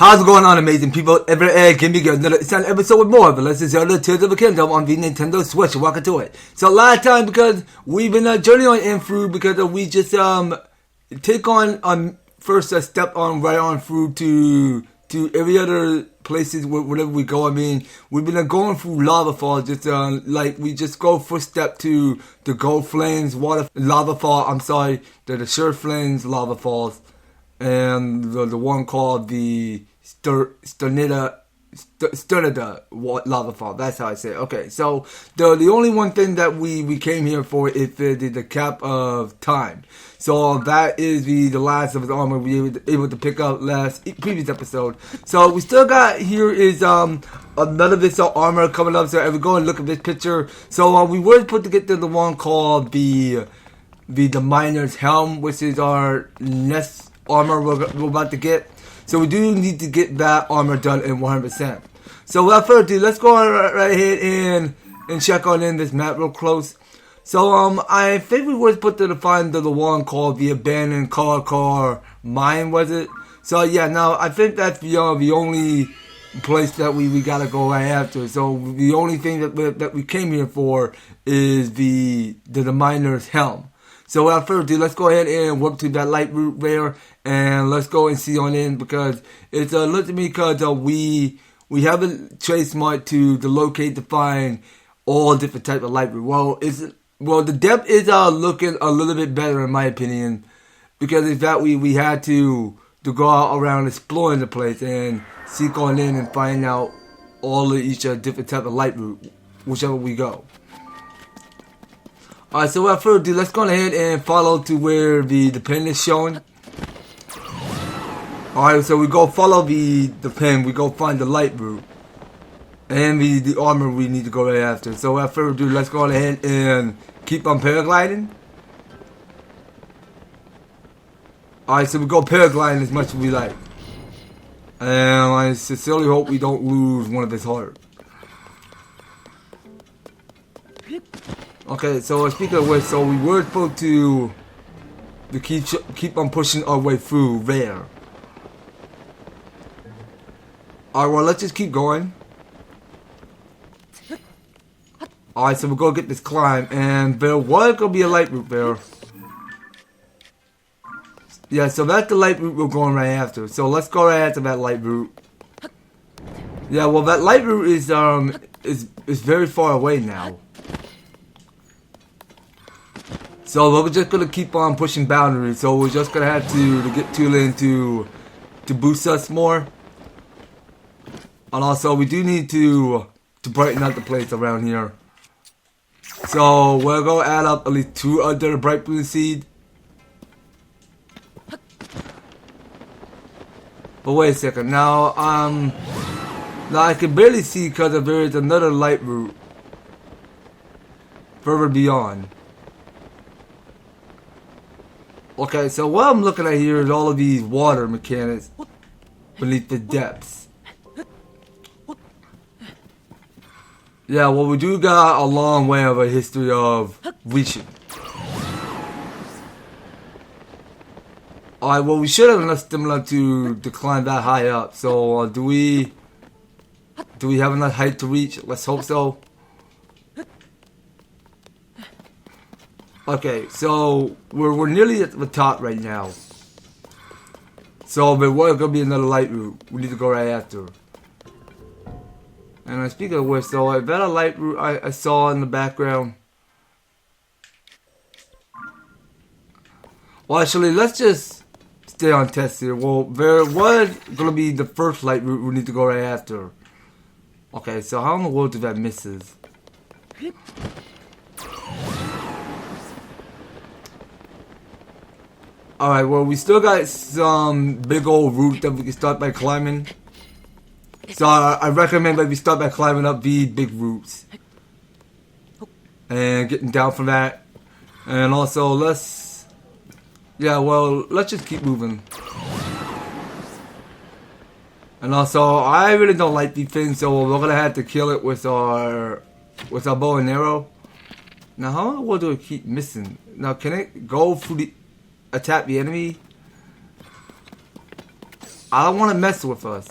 How's it going on, amazing people? Give me another episode with more of Legend of Zelda Tears of the Kingdom on the Nintendo Switch. Welcome to it. So last time, because we've been journeying on in through, because we just take on first a step on right on through to every other places wherever we go. I mean, we've been going through lava falls, just like we just go first step to the Gold Flames water lava fall. I'm sorry, the Sure Flames lava falls. And the one called the Sternida lava fall. That's how I say it. Okay, so the only one thing that we came here for is the cap of time. So that is the last of his armor we were able to pick up previous episode. So we still got here is another bit of armor coming up. So if we go and look at this picture, so we were supposed to get to the one called the Miner's Helm, which is our next armor we're about to get. So we do need to get that armor done in 100%. So without further ado, let's go right ahead and check on in this map real close. So I think we were supposed to find the one called the abandoned car mine, was it? So yeah, now I think that's the only place that we gotta go right after. So the only thing that we came here for is the Miner's Helm. So without further ado, let's go ahead and work to that light route there, and let's go and see on in, because it's look to me because we haven't traced smart to locate to find all different types of light route. Well, the depth is looking a little bit better in my opinion, because in fact we had to go out around exploring the place and seek on in and find out all of each different type of light route, whichever we go. Alright, so without further ado, let's go ahead and follow to where the pin is showing. Alright, so we go follow the pin, we go find the light route. And the armor we need to go right after. So without further ado, let's go ahead and keep on paragliding. Alright, so we go paragliding as much as we like. And I sincerely hope we don't lose one of his heart. Okay, so speaking of which, so we were supposed to keep on pushing our way through there. Alright, well, let's just keep going. Alright, so we'll go get this climb, and there was going to be a light route there. Yeah, so that's the light route we're going right after. So let's go right after that light route. Yeah, well, that light route is very far away now. So we're just gonna keep on pushing boundaries. So we're just gonna have to get Tulin to boost us more. And also we do need to brighten up the place around here. So we're gonna add up at least 2 other bright blue seed. But wait a second. Now I can barely see because there is another light route further beyond. Okay, so what I'm looking at here is all of these water mechanics beneath the depths. Yeah, well, we do got a long way of a history of reaching. Alright, well, we should have enough stamina to climb that high up. So, do we have enough height to reach? Let's hope so. Okay, so we're nearly at the top right now. So there was gonna be another light route we need to go right after. And speaking of which, so I bet a light route I saw in the background. Well, actually, let's just stay on test here. Well, there was gonna be the first light route we need to go right after. Okay, so how in the world did that misses? Alright, well, we still got some big old route that we can start by climbing. So I recommend that we start by climbing up these big routes. And getting down from that. And also, let's just keep moving. And also, I really don't like these things, so we're gonna have to kill it with our bow and arrow. Now, how in the world do I keep missing? Now, can it go through attack the enemy? I don't want to mess with us.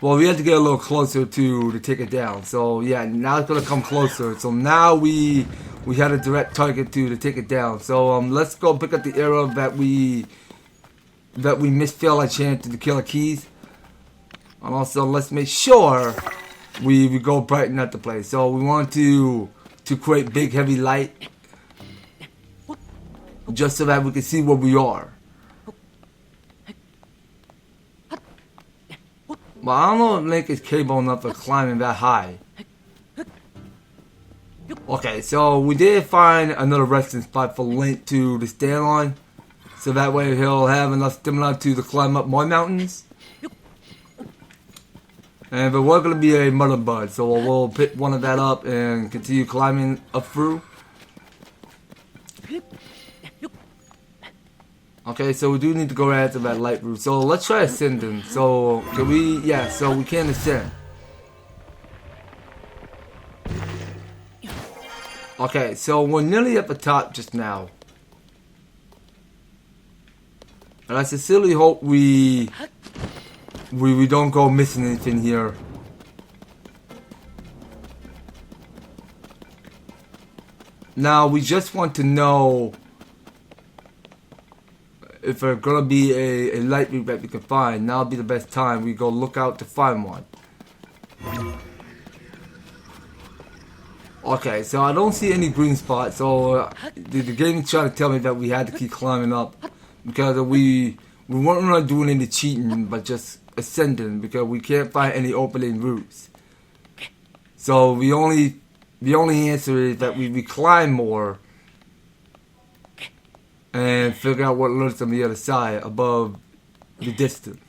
Well, we have to get a little closer to take it down. So yeah, now it's gonna come closer. So now we had a direct target to take it down. So let's go pick up the arrow that we misfailed our chance to kill our keys. And also let's make sure we go brighten up the place. So we want to create big heavy light, just so that we can see where we are. But I don't know if Link is capable enough of climbing that high. Okay, so we did find another resting spot for Link to stand on. So that way he'll have enough stamina to climb up more mountains. And but we're going to be a mother bud, so we'll pick one of that up and continue climbing up through. Okay, so we do need to go right to that light route. So let's try ascending. So can we? Yeah, so we can ascend. Okay, so we're nearly at the top just now. And I sincerely hope we don't go missing anything here. Now we just want to know if there's gonna be a light route that we can find. Now would be the best time we go look out to find one. Okay, so I don't see any green spots. So the game is trying to tell me that we had to keep climbing up because we weren't really doing any cheating, but just ascending because we can't find any opening routes. So the only answer is that we climb more and figure out what lurks on the other side above the distance.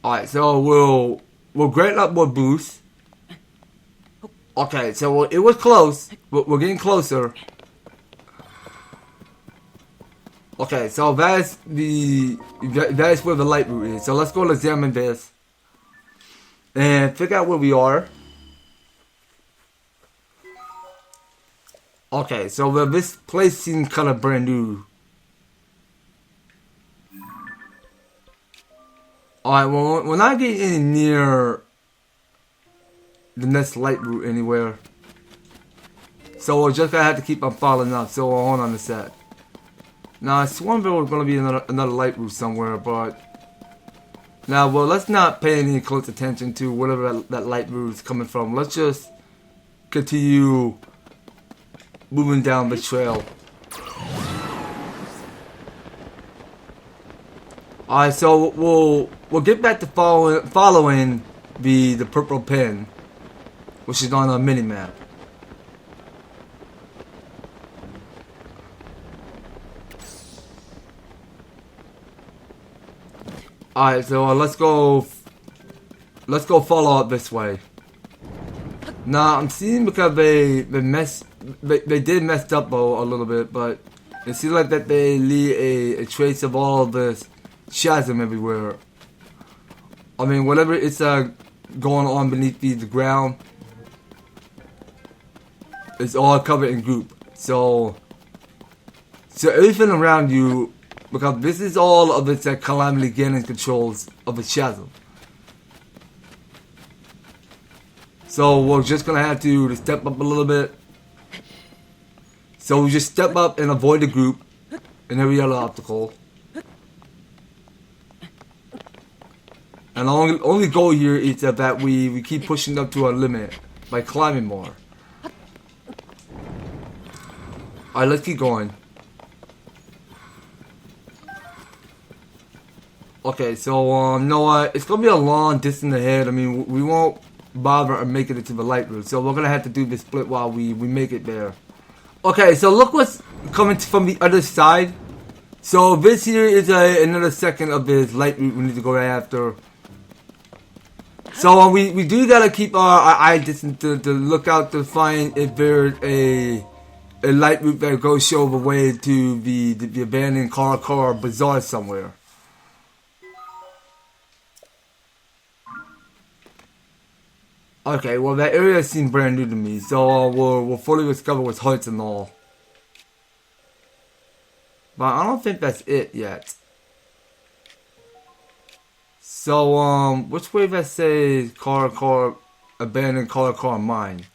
Alright, so we'll grant up more boost. Okay, so it was close, but we're getting closer. Okay, so that is where the light route is. So let's go and examine this and figure out where we are. Okay, so this place seems kind of brand new. Alright, well, we're not getting any near the next light route anywhere. So we're just gonna have to keep on following up. So hold on a sec. Now I sworn there was gonna be another light route somewhere, but now well, let's not pay any close attention to whatever that light route is coming from. Let's just continue moving down the trail. Alright, so we'll get back to following the purple pin, which is on our mini map. Alright, so let's go follow up this way. Now I'm seeing because they did mess up a little bit, but it seems like that they leave a trace of all of this chasm everywhere. I mean, whatever it's going on beneath the ground, it's all covered in goop. So everything around you, because this is all of its Calamity Ganon controls of the chasm. So we're just gonna have to step up a little bit. So we just step up and avoid the group and every other obstacle. And the only goal here is that we keep pushing up to our limit by climbing more. Alright, let's keep going. Okay, so you know what? It's gonna be a long distance ahead. I mean, we won't bother making it to the light route, so we're gonna have to do this split while we make it there. Okay, so look what's coming from the other side. So this here is another second of this light route we need to go right after. So we do gotta keep our eye distance to look out to find if there's a light route that goes show the way to the abandoned car bazaar somewhere. Okay, well that area seems brand new to me, so we'll fully discover what's hearts and all. But I don't think that's it yet. So, which way that says car, abandoned car mine?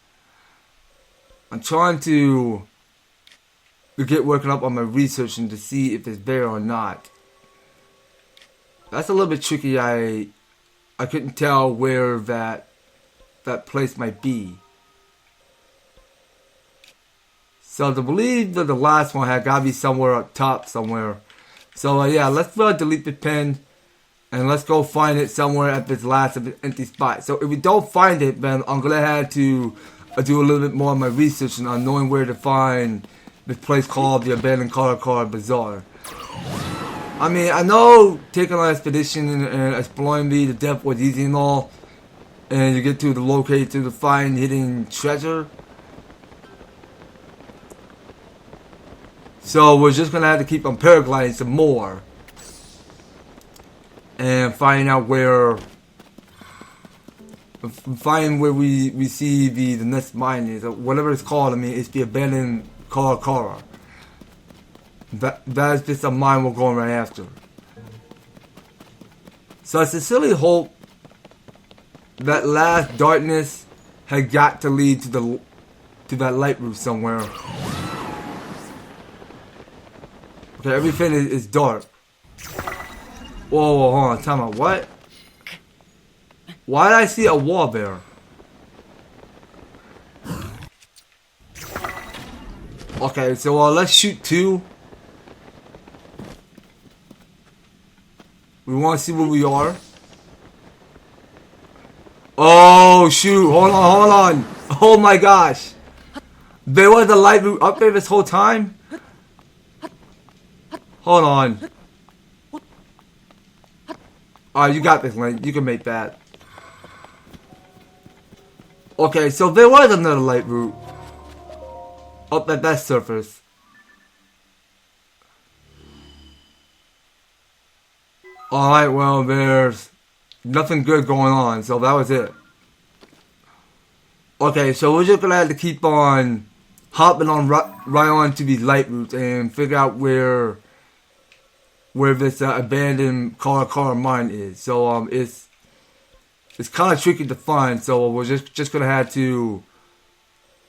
I'm trying to get working up on my research and to see if it's there or not. That's a little bit tricky. I couldn't tell where that place might be. So to believe that the last one had gotta be somewhere up top somewhere. So yeah, let's delete the pin and let's go find it somewhere at this last empty spot. So if we don't find it, then I'm gonna have to do a little bit more of my research on knowing where to find this place called the Abandoned Car Bazaar. I mean, I know taking an expedition and exploring the depth was easy and all, and you get to the locate to the find hidden treasure. So we're just gonna have to keep on paragliding some more and find out where we see the next mine is, or whatever it's called. I mean, it's the Abandoned Car. That's just a mine we're going right after. So I sincerely hope that last darkness had got to lead to that light roof somewhere. Okay, everything is dark. Whoa, hold on, time out. What? Why did I see a wall there? Okay, so let's shoot two. We want to see where we are. Oh shoot! Hold on! Oh my gosh! There was a light route up there this whole time. Hold on. Alright, you got this, Link. You can make that. Okay, so there was another light route up at that surface. Alright, well, there's nothing good going on, so that was it. Okay, so we're just gonna have to keep on hopping on right on to these light routes and figure out where this abandoned car mine is. So it's kind of tricky to find. So we're just gonna have to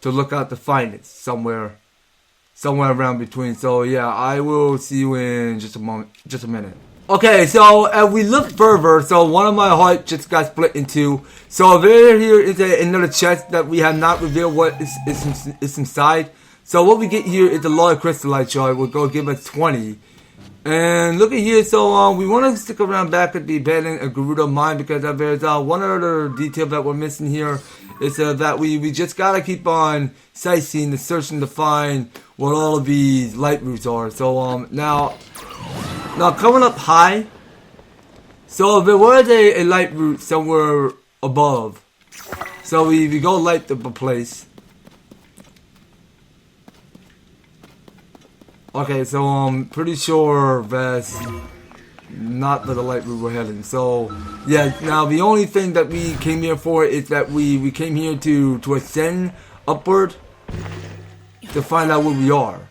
look out to find it somewhere around between. So yeah, I will see you in just a minute. Okay, so as we look further, so one of my heart just got split in two. So there here is another chest that we have not revealed what is inside. So what we get here is a lot of crystallite shard. We'll go give us 20. And look at here, so we want to stick around back at the abandoned Gerudo mine because there's one other detail that we're missing here. It's that we just gotta keep on sightseeing and searching to find what all of these light routes are. So now coming up high, so there was a light route somewhere above. So we go light the place. Okay, so I'm pretty sure that's not the light route we're heading. So yeah, now the only thing that we came here for is that we came here to ascend upward to find out where we are.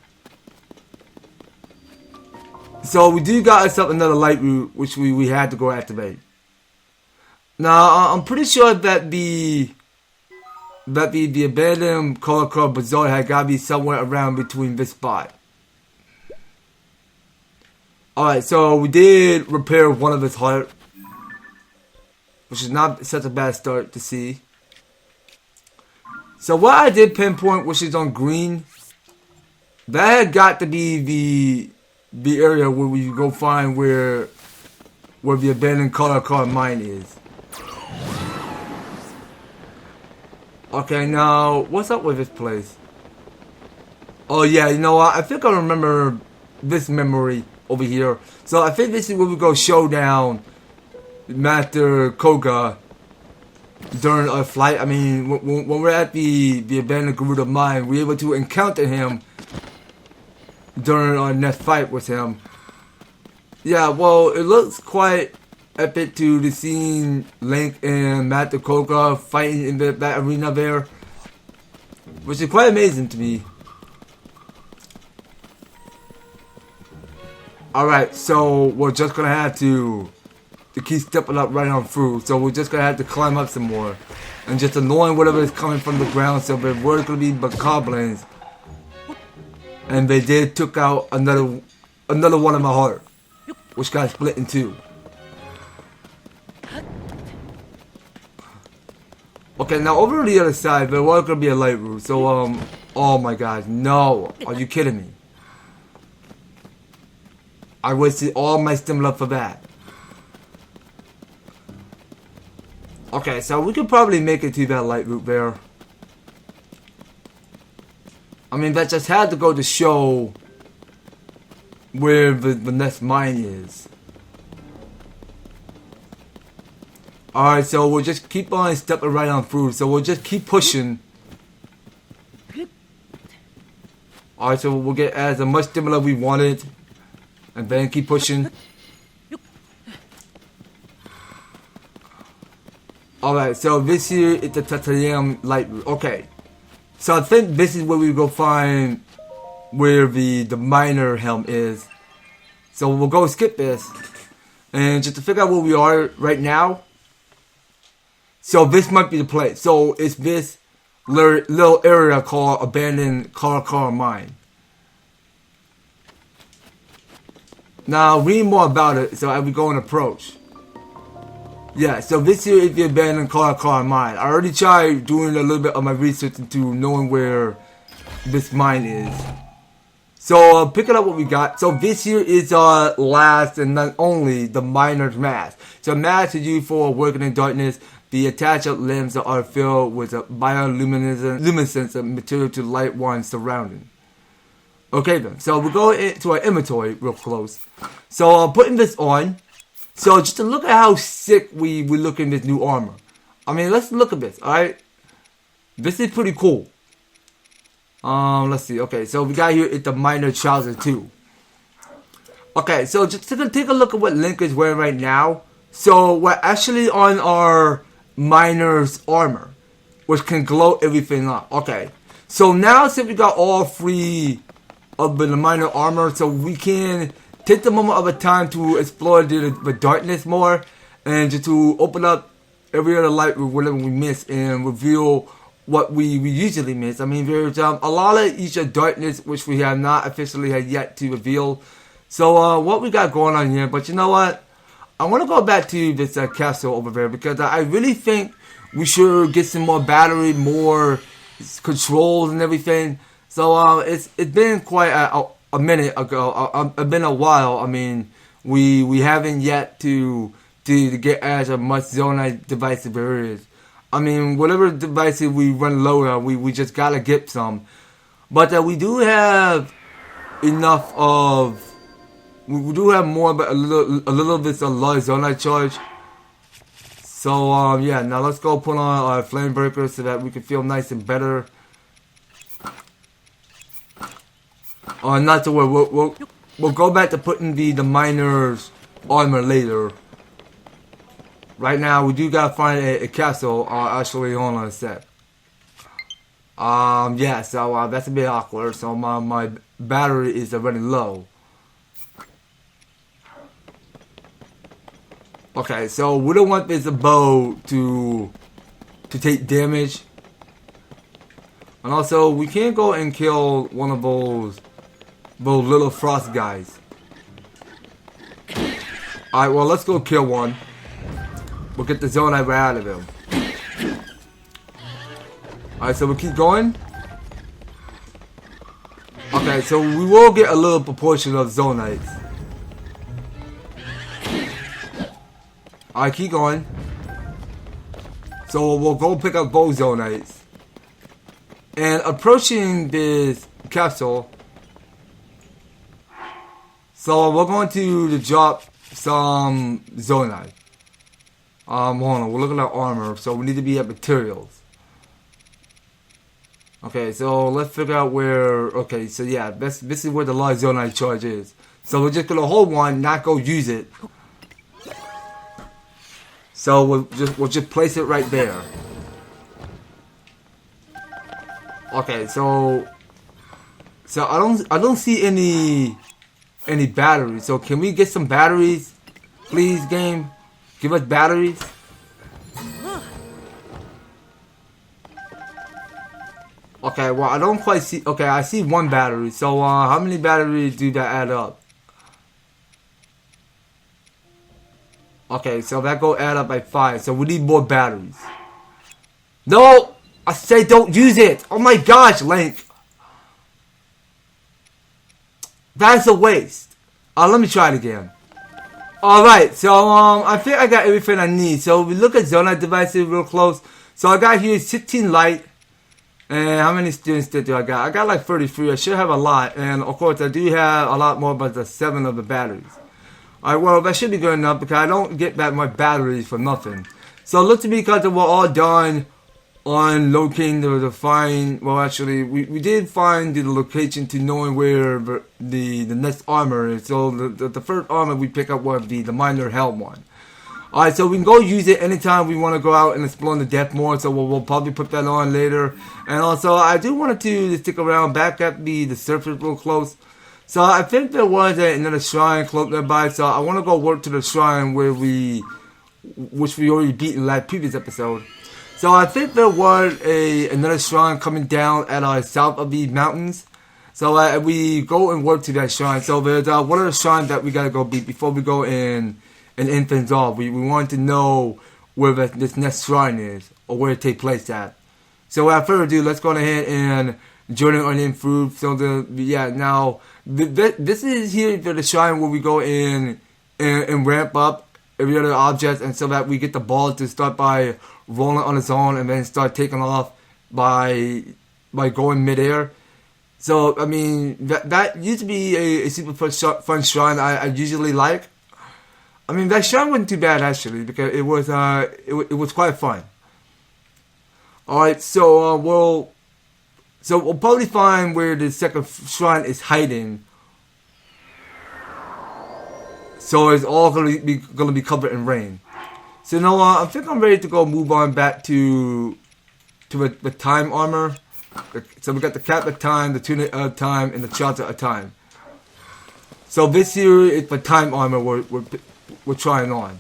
So we do got ourselves another light route which we had to go activate. Now I'm pretty sure that the abandoned car bazaar had gotta be somewhere around between this spot. Alright, so we did repair one of his heart, which is not such a bad start to see. So what I did pinpoint, which is on green, that had got to be the area where we go find where the abandoned car mine is. Okay, now what's up with this place? Oh yeah, you know what? I think I remember this memory over here. So I think this is where we go showdown Master Koga during our flight. I mean, when we're at the abandoned Gerudo mine, we're able to encounter him during our next fight with him. Yeah, well, it looks quite epic to seeing Link and Master Koga fighting in that arena there, which is quite amazing to me. Alright, so we're just gonna have to keep stepping up right on through. So we're just gonna have to climb up some more. And just annoying whatever is coming from the ground. So if we're gonna be goblins. And they did took out another one of my heart. Which got split in two. Okay, now over on the other side, there was gonna be a light route. So oh my god, no. Are you kidding me? I wasted all my stamina for that. Okay, so we could probably make it to that light route there. I mean, that just had to go to show where the next mine is. Alright, so we'll just keep on stepping right on through. So we'll just keep pushing. Alright, so we'll get as much stamina we wanted. And then keep pushing. Alright, so this here is the titanium light route. Okay. So I think this is where we go find where the miner helm is. So we'll go skip this. And just to figure out where we are right now. So this might be the place. So it's this little area called Abandoned Car Mine. Now read more about it so as we go and approach. Yeah, so this here is the Abandoned Car Mine. I already tried doing a little bit of my research into knowing where this mine is. So picking up what we got. So this here is our last and not only the miner's mask. So mask is used for working in darkness. The attached limbs are filled with a bioluminescent material to light one's surrounding. Okay then, so we'll go into our inventory real close. So putting this on. So just to look at how sick we look in this new armor. I mean, let's look at this, alright? This is pretty cool. Let's see. Okay, so we got here is the miner trouser too. Okay, so just to take a look at what Link is wearing right now. So we're actually on our miner's armor, which can glow everything up. Okay, so now since we got all three of the miner armor, so we can take the moment of a time to explore the darkness more, and just to open up every other light room whatever we miss and reveal what we usually miss. I mean, there's a lot of each of darkness which we have not officially had yet to reveal. So what we got going on here, but you know what? I want to go back to this castle over there because I really think we should get some more battery, more controls and everything. So it's been quite a minute ago. It's been a while. I mean, we haven't yet to get as much Zonite device there is. I mean, whatever devices we run low on, we just gotta get some. But we do have enough of. We do have more, but a little bit of large Zonite charge. So yeah, now let's go put on our flame breaker so that we can feel nice and better. Not to worry, we'll go back to putting the miner's armor later. Right now, we do gotta find a castle. Actually, hold on a sec. Yeah, so that's a bit awkward. So my battery is already low. Okay, so we don't want this bow to take damage. And also, we can't go and kill one of those little frost guys. Alright, well, let's go kill one. We'll get the Zonite right out of him. Alright, so we'll keep going. Okay, so we will get a little proportion of Zonites. Alright, keep going. So we'll go pick up both Zonites. And approaching this capsule. So we're going to drop some Zonite. Hold on, we're looking at armor, so we need to be at materials. Okay, so let's figure out where. Okay, so yeah, this is where the large Zonite charge is. So we're just gonna hold one, not go use it. So we'll just place it right there. Okay, so I don't see any any batteries. So can we get some batteries, please, game? Give us batteries. Okay, well, I don't quite see. Okay, I see one battery. So, how many batteries do that add up? Okay, so that go add up by 5. So we need more batteries. No! I say don't use it! Oh my gosh, Link! That's a waste. Let me try it again. Alright, so, I think I got everything I need. So, we look at Zonite devices real close. So, I got here 16 light. And how many students do I got? I got like 33. I should have a lot. And of course, I do have a lot more, but the 7 of the batteries. Alright, well, that should be good enough because I don't get that much batteries for nothing. So it looks to me because we're all done on locating the find. Well, actually, we did find the location to knowing where the next armor is. So the first armor we pick up was the minor helm one. Alright, so we can go use it anytime we want to go out and explore the depth more, so we'll probably put that on later. And also, I do want to stick around back at the surface real close. So I think there was another shrine close nearby, so I want to go work to the shrine which we already beat in the previous episode. So I think there was another shrine coming down at our south of the mountains. So we go and work to that shrine. So there's one of the shrines that we gotta go beat before we go in. And end things off. We wanted to know where this next shrine is, or where it takes place at. So without further ado, let's go ahead and join it on in through. So now this is here the shrine where we go in and ramp up every other object, and so that we get the ball to start by rolling on its own, and then start taking off by going midair. So I mean that used to be a super fun shrine I usually like. I mean, that shrine wasn't too bad actually, because it was quite fun. All right, so we'll probably find where the second shrine is hiding. So it's all gonna be covered in rain. So now I think I'm ready to go move on back to the time armor. So we got the cap of time, the tunic of time, and the shelter of time. So this here is the time armor we're trying on.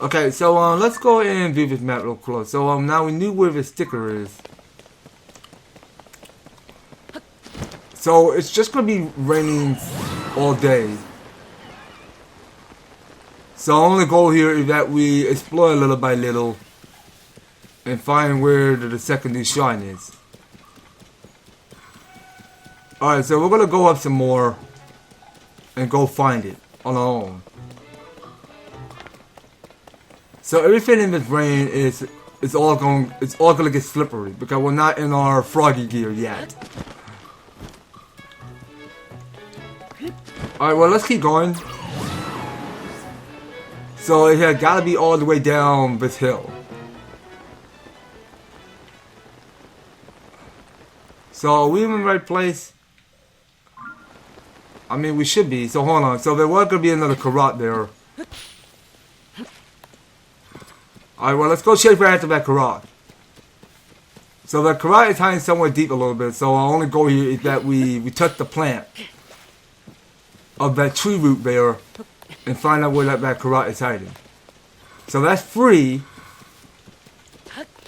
Okay, so let's go ahead and view this map real close. So now we knew where the sticker is. So it's just gonna be raining all day. So our only goal here is that we explore little by little and find where the secondary shrine is. Alright, so we're gonna go up some more and go find it on our own. So everything in this rain is all gonna get slippery because we're not in our froggy gear yet. Alright, well let's keep going. So it had gotta be all the way down this hill. So are we in the right place? I mean, we should be. So hold on. So there was gonna be another Karat there. Alright, well let's go straight right after that Karat. So the Karat is hiding somewhere deep a little bit. So our only goal here is that we touch the plant of that tree root there and find out where that Karat is hiding. So that's free.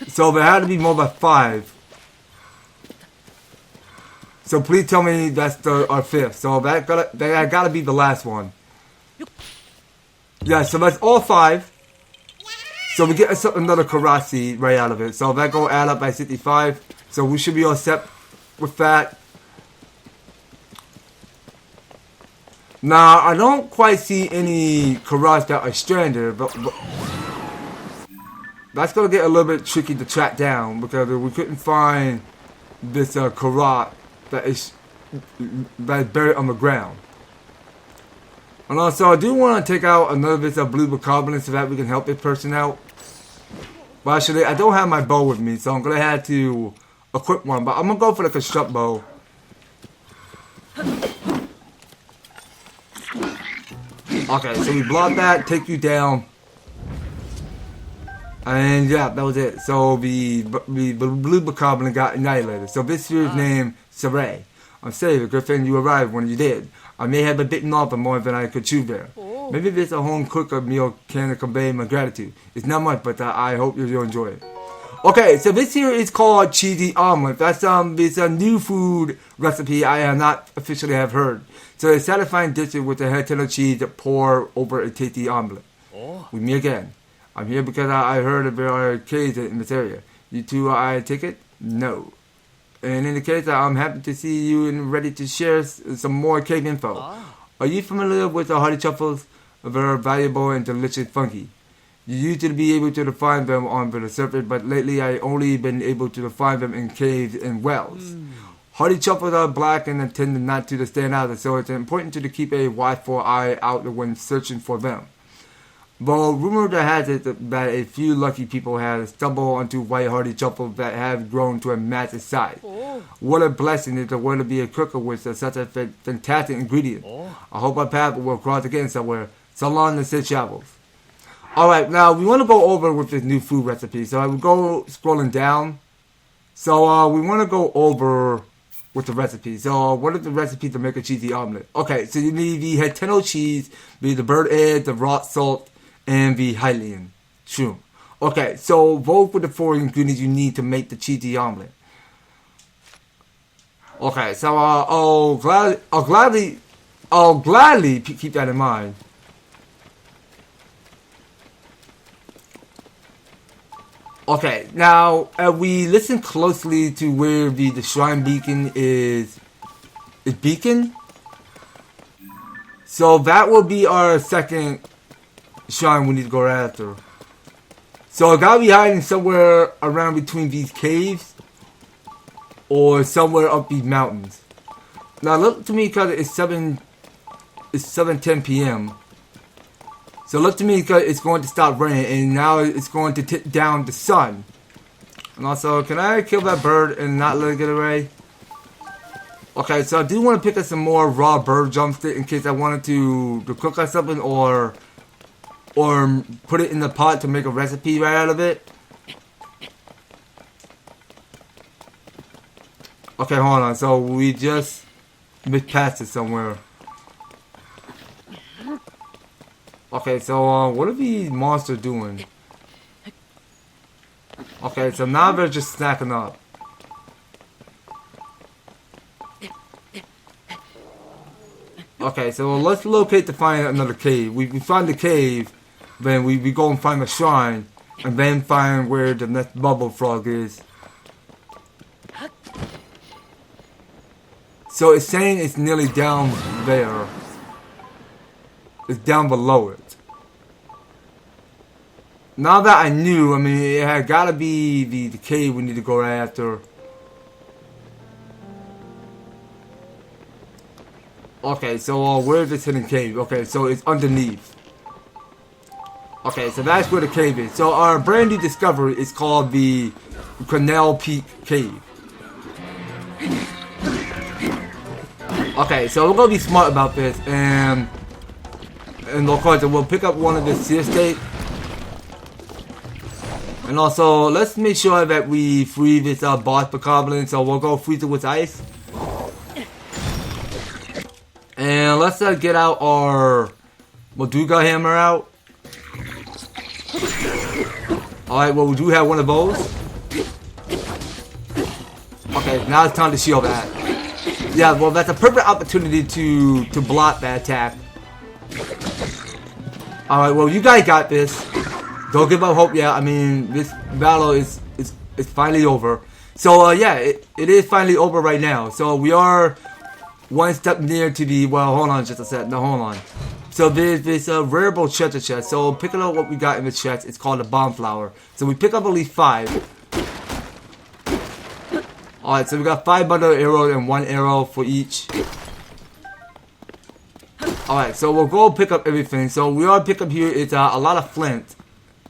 So there had to be more than 5. So please tell me that's our 5th. So that gotta be the last one. Yeah, so that's all 5. So we get another Karat seed right out of it. So that go add up by 65. So we should be all set with that. Now I don't quite see any Karats that are stranded, but that's gonna get a little bit tricky to track down because we couldn't find this Karat that is buried on the ground. And also, I do want to take out another bit of blue bokoblin so that we can help this person out. But actually, I don't have my bow with me, so I'm gonna have to equip one. But I'm gonna go for the construct bow. Okay, so we block that, take you down. And yeah, that was it. So the blue bokoblin got annihilated. So this here's named Saray. I'm sorry, Griffin, you arrived when you did. I may have bitten off more than I could chew there. Maybe this a home cooked meal can convey my gratitude. It's not much, but I hope you'll enjoy it. Okay, so this here is called cheesy omelet. That's it's a new food recipe I have not officially have heard. So it's satisfying dish with a head of cheese that pour over a tasty omelet. With me again. I'm here because I heard there are caves in this area. You two, I take it? No. And in the case, I'm happy to see you and ready to share some more cave info. Are you familiar with the hardy truffles? They're valuable and delicious funky. You used to be able to find them on the surface, but lately I only been able to find them in caves and wells. Hardy truffles are black and tend not to stand out, so it's important to keep a watchful eye out when searching for them. Though rumor has it that a few lucky people have stumbled onto white hardy truffles that have grown to a massive size. What a blessing it is to be a cooker with such a fantastic ingredient. I hope our path will cross again somewhere. So long and safe travels. Alright, now we want to go over with this new food recipe. So I will go scrolling down. So we want to go over with the recipe. So what is the recipe to make a cheesy omelet? Okay, so you need the Heteno cheese, the bird egg, the rock salt, and the Hylian shroom. Okay, so those were the 4 ingredients you need to make the cheesy omelet. Okay, so I'll gladly keep that in mind. Okay, now we listen closely to where the shrine beacon is beacon. So that will be our second shrine we need to go after. So it gotta be hiding somewhere around between these caves or somewhere up these mountains. Now look to me because it's 7:10 p.m. So look to me because it's going to stop raining and now it's going to tip down the sun. And also, can I kill that bird and not let it get away? Okay, so I do want to pick up some more raw bird drumstick in case I wanted to cook us something or put it in the pot to make a recipe right out of it. Okay, hold on. So we just missed past it somewhere. Okay, so what are these monsters doing? Okay, so now they're just snacking up. Okay, so let's locate to find another cave. We find the cave, then we go and find the shrine, and then find where the next bubble frog is. So it's saying it's nearly down there. It's down below it. Now that I knew, I mean, it had gotta be the cave we need to go right after. Okay, so where's this hidden cave? Okay, so it's underneath. Okay, so that's where the cave is. So our brand new discovery is called the Cornell Peak Cave. Okay, so we're gonna be smart about this, and of course we'll pick up one of the seer state. And also, let's make sure that we free this boss bokoblin, so we'll go freeze it with ice. And let's get out our Maduga hammer out. Alright, well we do have one of those. Okay, now it's time to shield that. Yeah, well that's a perfect opportunity to block that attack. Alright, well you guys got this. Don't give up hope yet. I mean, this battle is finally over. So yeah, it is finally over right now. So we are one step near to the, well, hold on just a sec. No, hold on. So there's this rarible treasure chest. So pick up what we got in the chest. It's called a bomb flower. So we pick up at least 5. Alright, so we got 5 bundle arrows and 1 arrow for each. Alright, so we'll go pick up everything. So we are pick up here. It's a lot of flint.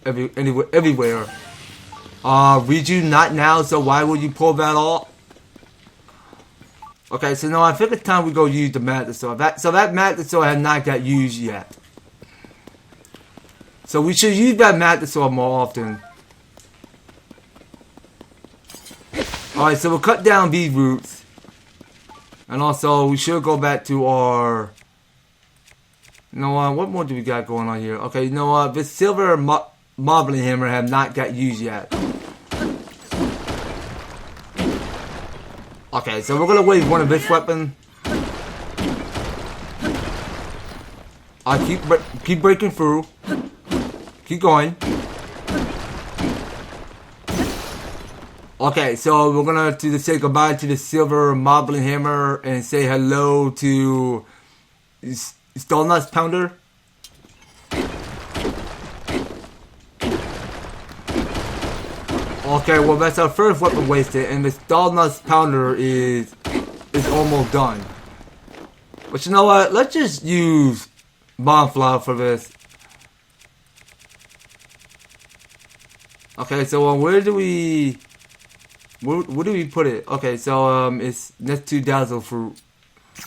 Everywhere. Read you not now, so why would you pull that off? Okay, so now I think it's time we go use the magnet sword. That magnet sword has not got used yet. So we should use that magnet sword more often. Alright, so we'll cut down these roots. And also, we should go back to our... You know what? What more do we got going on here? Okay, you know what? This silver marbling hammer have not got used yet. Okay, so we're gonna wave one of this weapon. I keep breaking through. Keep going. Okay, so we're gonna say goodbye to the silver marbling hammer and say hello to Stallnut's Pounder. Okay, well that's our first weapon wasted, and the Stallnut's Pounder is almost done. But you know what? Let's just use Bomb Flower for this. Okay, so where do we put it? Okay, so it's next to Dazzle Fruit,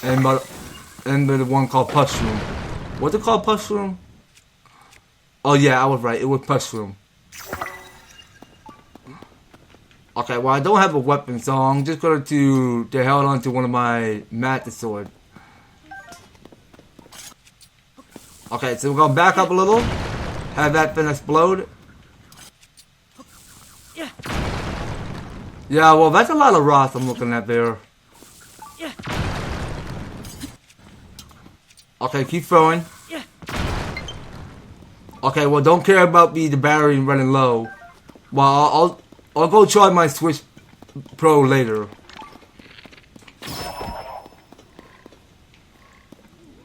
and the one called Pushroom. What's it called, Pushroom? Oh yeah, I was right. It was Pushroom. Okay, well I don't have a weapon, so I'm just going to hold on to one of my Master Sword. Okay, so we're going to back up a little. Have that thing explode. Yeah, well that's a lot of rocks I'm looking at there. Okay, keep throwing. Okay, well don't care about the battery running low. Well, I'll go try my Switch Pro later.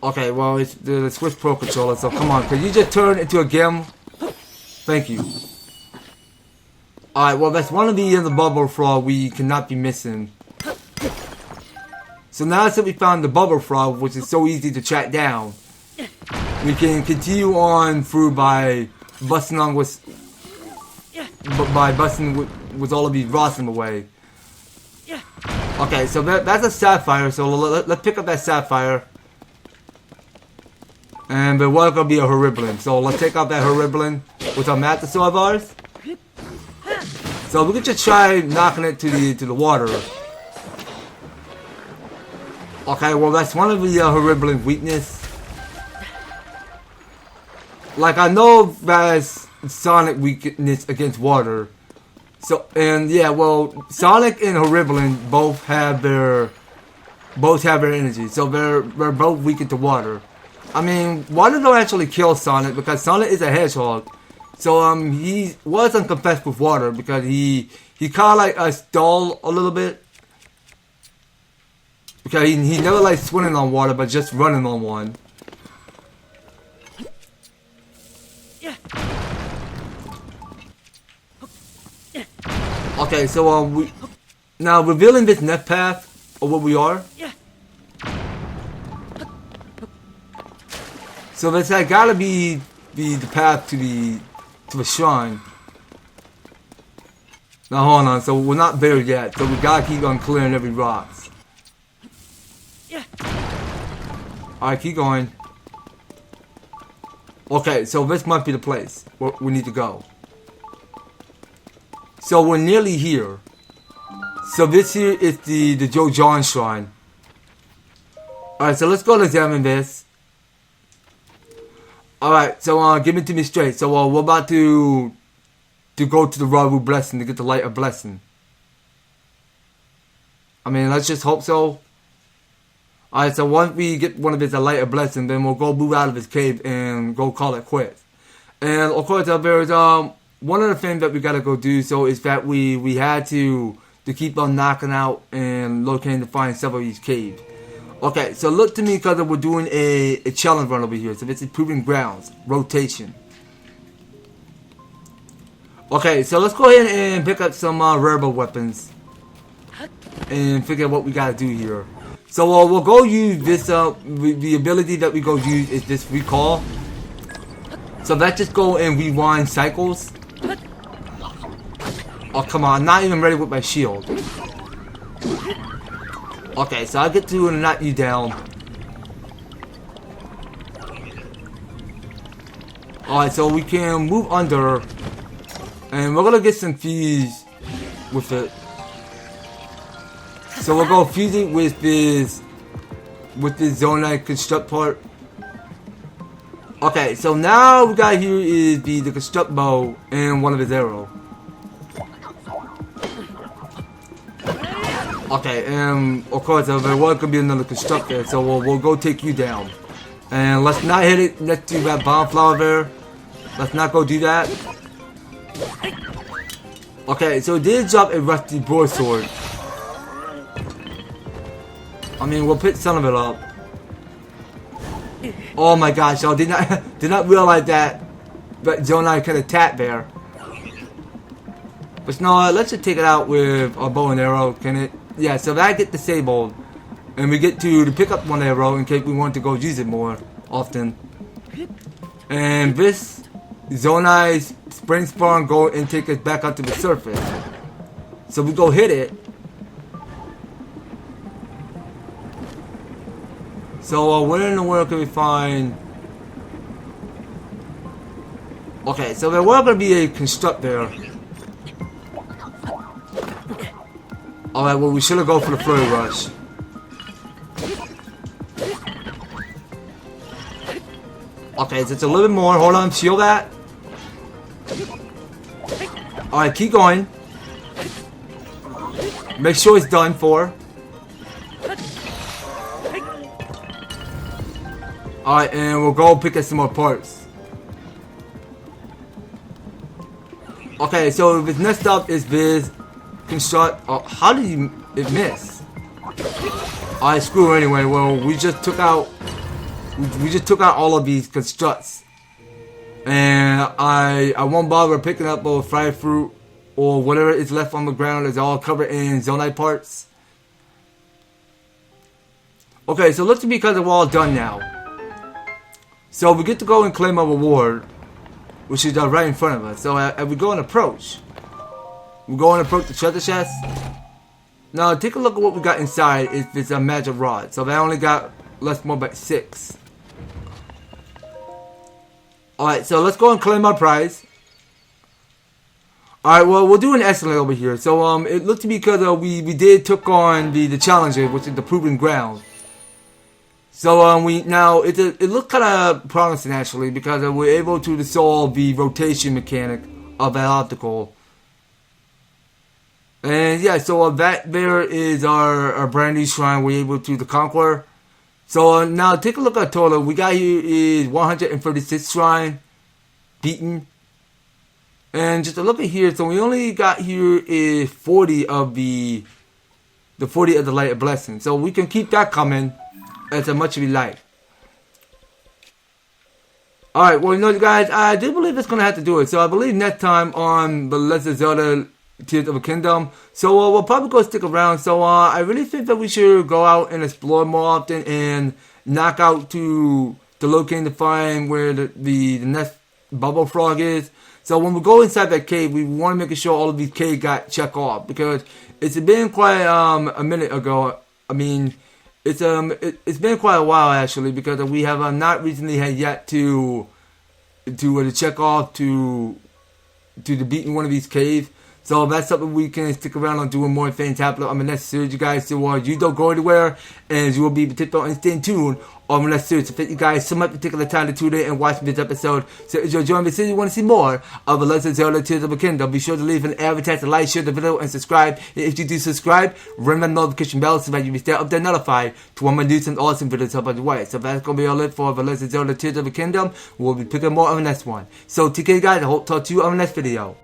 Okay, well it's the Switch Pro controller, so come on, could you just turn into a game? Thank you. Alright, well that's one of the bubble frog we cannot be missing. So now that we found the bubble frog, which is so easy to track down, we can continue on through by busting with all of these rocks in the way. Okay, so that's a sapphire, so let's pick up that sapphire. And there was going to be a Horriblin, so let's take out that Horriblin with our Master Sword of ours. So we could just try knocking it to the water. Okay, well that's one of the Horriblin's weakness. Like I know that's Sonic weakness against water. So and yeah, well Sonic and Horriblin both have their energy, so they're both weak to water. I mean, water don't actually kill Sonic because Sonic is a hedgehog. So he was unconfessed with water because he kind of like stalled a little bit because he never liked swimming on water but just running on one. Okay, so we now revealing this next path of what we are. So this had gotta be the path to the shrine. Now hold on, so we're not there yet, so we gotta keep on clearing every rocks. Alright, keep going. Okay, so this might be the place where we need to go. So we're nearly here. So this here is the Joe John shrine. Alright, so let's go examine this. Alright, so give it to me straight. So we're about to go to the Raru Blessing to get the Light of Blessing. I mean, let's just hope so. Alright, so once we get one of his Light of Blessing, then we'll go move out of his cave and go call it quits. And of course, there's one other thing that we gotta go do. So is that we had to keep on knocking out and locating to find several of these caves. Okay, so look to me because we're doing a challenge run over here. So this is Proving Grounds, rotation. Okay, so let's go ahead and pick up some rareable weapons and figure out what we gotta do here. So we'll go use this, the ability that we go use is this recall. So let's just go and rewind cycles. Oh come on, I'm not even ready with my shield. Okay, so I'll get to knock you down. Alright, so we can move under. And we're gonna get some fees with it. So we'll go fuse it with this Zonai construct part. Okay, so now we got here is the construct bow and one of his arrows. Okay, and of course there was gonna be another constructor, so we'll go take you down. And let's not hit it. Let's do that bomb flower there. Let's not go do that. Okay, so it did drop a rusty broadsword. I mean, we'll pick some of it up. Oh my gosh, y'all did not realize that Zonai could attack there. But no, let's just take it out with a bow and arrow. Can it? Yeah, so that get disabled, and we get to pick up one arrow in case we want to go use it more often. And this Zonai's spring spawn go and take us back onto the surface. So we go hit it. So where in the world can we find? Okay, so there was gonna be a construct there. Alright, well we should have gone for the flurry rush. Okay, so it's a little bit more. Hold on, shield that. Alright, keep going. Make sure it's done for. Alright, and we'll go pick up some more parts. Okay, so this next up is this construct. Oh, how did it miss? Alright, screw it anyway. Well, we just took out all of these constructs, and I won't bother picking up all fried fruit or whatever is left on the ground. Is all covered in Zonai parts. Okay, so looks to be because we're all done now. So we get to go and claim our reward, which is right in front of us. So as we go and approach, the treasure chest. Now take a look at what we got inside. It's a magic rod. So they only got less more but 6. Alright, so let's go and claim our prize. Alright, well we'll do an escalate over here. So it looked to be because we did took on the challenger, which is the proving ground. So it looked kind of promising actually, because we're able to solve the rotation mechanic of that obstacle. And yeah, so that there is our brand new shrine we're able to conquer. So now take a look at total. We got here is 136 shrine beaten. And just a look at here, so we only got here is 40 of the 40 of the light of blessing. So we can keep that coming as much as we like. Alright, well you know guys, I do believe it's gonna have to do it. So I believe next time on the Legend of Zelda Tears of a Kingdom. So we'll probably go stick around. So I really think that we should go out and explore more often and knock out to the location to find where the next bubble frog is. So when we go inside that cave, we want to make sure all of these caves got checked off, because it's been quite a minute ago. I mean, it's been quite a while actually, because we have not recently had yet to check off to the beating one of these caves. So that's something we can stick around on doing more things happening on the next series, you guys. So you don't go anywhere, and you will be particular and stay tuned on the next series. So thank you guys so much for taking the time to tune in and watch this episode. So if you're enjoying this series, you want to see more of the Legend of Zelda Tears of a Kingdom, be sure to leave an EverTastic, like, share the video, and subscribe. And if you do subscribe, ring the notification bell so that you will stay up there notified to when my new and awesome videos up on the way. So that's gonna be all it for the Legend of Zelda Tears of a Kingdom. We'll be picking more on the next one. So take care guys, I hope to talk to you on the next video.